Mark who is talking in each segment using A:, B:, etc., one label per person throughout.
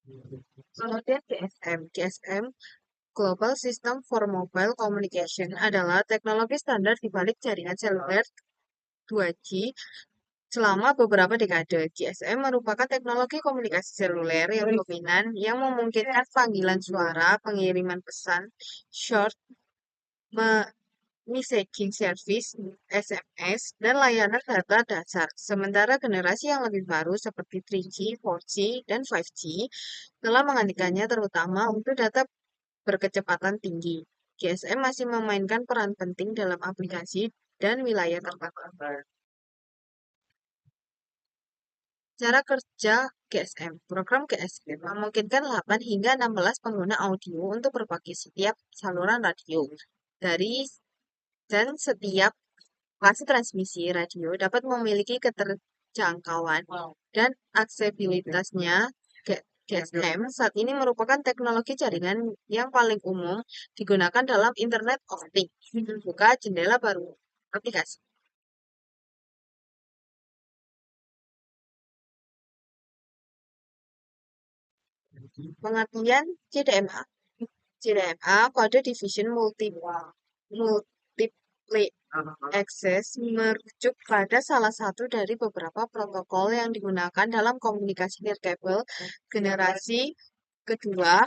A: Kemudian GSM. GSM Global System for Mobile Communication adalah teknologi standar di balik jaringan seluler 2G selama beberapa dekade. GSM merupakan teknologi komunikasi seluler yang dominan yang memungkinkan panggilan suara, pengiriman pesan, short messaging service, SMS, dan layanan data dasar. Sementara generasi yang lebih baru seperti 3G, 4G, dan 5G telah menggantikannya terutama untuk data berkecepatan tinggi. GSM masih memainkan peran penting dalam aplikasi dan wilayah tertentu. Cara kerja GSM. Program GSM memungkinkan 8 hingga 16 pengguna audio untuk berbagi setiap saluran radio. Dan setiap fase transmisi radio dapat memiliki keterjangkauan dan aksesibilitasnya. GSM saat ini merupakan teknologi jaringan yang paling umum digunakan dalam Internet of Things. Buka jendela baru aplikasi. Pengertian CDMA. CDMA Code Division Multiple Access merujuk pada salah satu dari beberapa protokol yang digunakan dalam komunikasi nirkabel generasi kedua,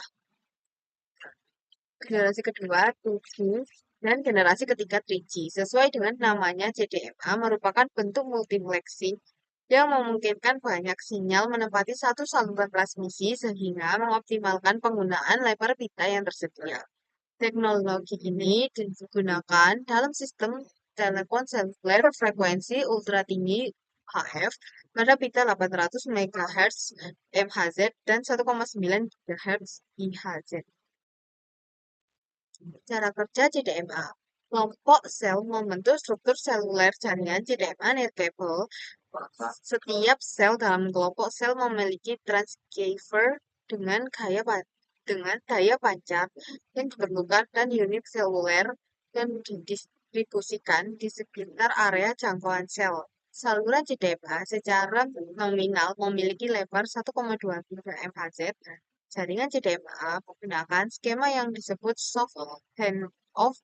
A: 2G, dan generasi ketiga 3G. Sesuai dengan namanya, CDMA merupakan bentuk multiplexing yang memungkinkan banyak sinyal menempati satu saluran transmisi sehingga mengoptimalkan penggunaan lebar pita yang tersedia. Teknologi ini digunakan dalam sistem telepon seluler frekuensi ultra tinggi HF pada pita 800 MHz MHz dan 1,9 GHz IHZ. Cara kerja CDMA. Kelompok sel membentuk struktur seluler jaringan CDMA nirkabel. Setiap sel dalam kelompok sel memiliki transceiver dengan daya pancar yang diperlukan dan unit seluler yang didistribusikan di sekitar area jangkauan sel. Saluran CDMA secara nominal memiliki lebar 1,2 MHz. Jaringan CDMA menggunakan skema yang disebut soft handoff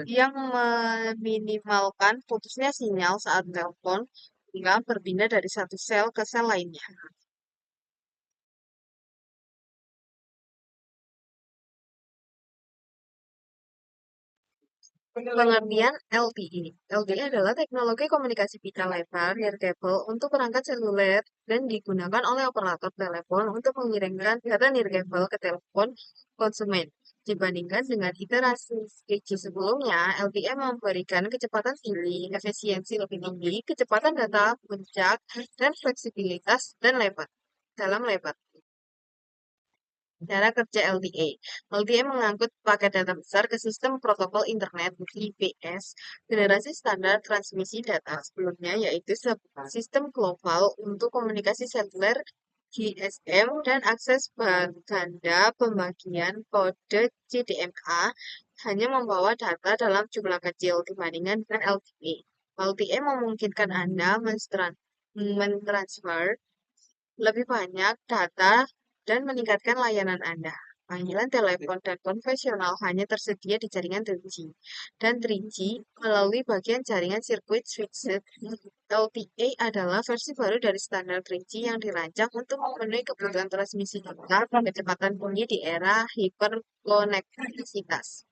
A: yang meminimalkan putusnya sinyal saat telepon hingga berpindah dari satu sel ke sel lainnya. Pengertian LTE. LTE adalah teknologi komunikasi pita lebar nirkabel untuk perangkat seluler dan digunakan oleh operator telepon untuk mengirimkan data nirkabel ke telepon konsumen. Dibandingkan dengan iterasi 3G sebelumnya, LTE memberikan kecepatan tinggi, efisiensi lebih tinggi, kecepatan data puncak, dan fleksibilitas dalam lebar. Cara kerja LTE. LTE mengangkut paket data besar ke sistem protokol internet (IPS) generasi standar transmisi data sebelumnya, yaitu sistem global untuk komunikasi seluler GSM dan akses ganda pembagian kode CDMA hanya membawa data dalam jumlah kecil dibandingkan dengan LTE. LTE memungkinkan Anda mentransfer lebih banyak data dan meningkatkan layanan Anda. Panggilan telepon dan konvensional hanya tersedia di jaringan 2G dan 3G melalui bagian jaringan sirkuit switched. LTE adalah versi baru dari standar 3G yang dirancang untuk memenuhi kebutuhan transmisi data kecepatan tinggi di era hiperkonektivitas.